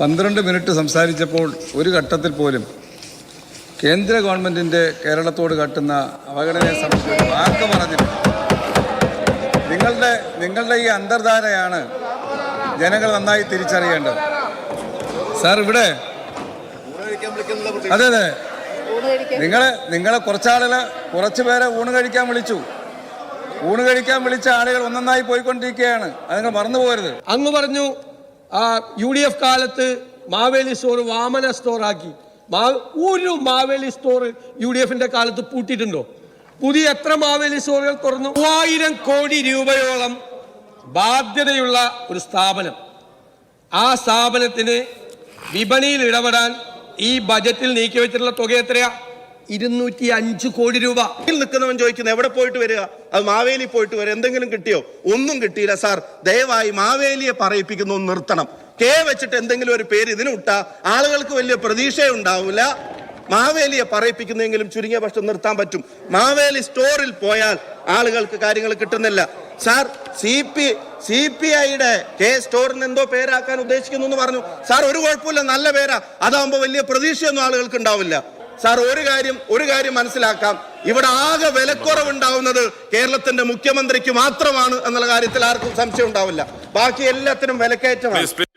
12 minute സംസാരിച്ചപ്പോൾ ഒരു ഘട്ടത്തിൽ പോലും കേന്ദ്ര ഗവൺമെൻറ്റിൻ്റെ കേരളത്തോട് കാട്ടുന്ന അവഗണനയെ സംബന്ധിച്ച് വാക്ക് പറഞ്ഞില്ല. നിങ്ങളുടെ ഈ അന്തർധാരയാണ് ജനങ്ങൾ നന്നായി തിരിച്ചറിയേണ്ടത്. സാർ ഇവിടെ അതെ നിങ്ങളെ കുറച്ച് പേരെ ഊണ് കഴിക്കാൻ വിളിച്ചു. ഊണ് കഴിക്കാൻ വിളിച്ച ആളുകൾ ഒന്നൊന്നായി പോയിക്കൊണ്ടിരിക്കുകയാണ്. അത് നിങ്ങൾ മറന്നു പോകരുത്. അങ്ങ് പറഞ്ഞു UDF കാലത്ത് മാവേലി സ്റ്റോർ വാമന സ്റ്റോർ ആക്കി. ഒരു മാവേലി സ്റ്റോർ UDFന്റെ കാലത്ത് പൂട്ടിയിട്ടുണ്ടോ? പുതിയ എത്ര മാവേലി സ്റ്റോറുകൾ തുറന്നു? 3000 കോടി രൂപയോളം ബാധ്യതയുള്ള ഒരു സ്ഥാപനം. ആ സ്ഥാപനത്തിന് വിപണിയിൽ ഇടപെടാൻ ഈ ബജറ്റിൽ നീക്കിവെച്ചിട്ടുള്ള തുക എത്രയാ? 205 കോടി രൂപ. നിൽക്കുന്നവൻ ചോദിക്കുന്നത് എവിടെ പോയിട്ട് വരിക? അത് മാവേലി പോയിട്ട് വരിക. എന്തെങ്കിലും കിട്ടിയോ? ഒന്നും കിട്ടിയില്ല സാർ. ദയവായി മാവേലിയെ പറയിപ്പിക്കുന്നു നിർത്തണം. വെച്ചിട്ട് എന്തെങ്കിലും ഒരു പേര് ഇതിന് വിട്ടാ ആളുകൾക്ക് വലിയ പ്രതീക്ഷയുണ്ടാവില്ല. മാവേലിയെ പറയിപ്പിക്കുന്നെങ്കിലും ചുരുങ്ങിയ പക്ഷം നിർത്താൻ പറ്റും. മാവേലി സ്റ്റോറിൽ പോയാൽ ആളുകൾക്ക് കാര്യങ്ങൾ കിട്ടുന്നില്ല. സാർ CPIയുടെ സ്റ്റോറിന് എന്തോ പേരാക്കാൻ ഉദ്ദേശിക്കുന്നു എന്ന് പറഞ്ഞു. സാർ ഒരു കുഴപ്പമില്ല, നല്ല പേരാ. അതാകുമ്പോൾ വലിയ പ്രതീക്ഷയൊന്നും ആളുകൾക്ക് ഉണ്ടാവില്ല. സാർ ഒരു കാര്യം മനസ്സിലാക്കാം, ഇവിടെ ആകെ വിലക്കുറവുണ്ടാവുന്നത് കേരളത്തിന്റെ മുഖ്യമന്ത്രിക്ക് മാത്രമാണ് എന്നുള്ള കാര്യത്തിൽ ആർക്കും സംശയം ഉണ്ടാവില്ല. ബാക്കി എല്ലാത്തിനും വിലക്കയറ്റമാണ്.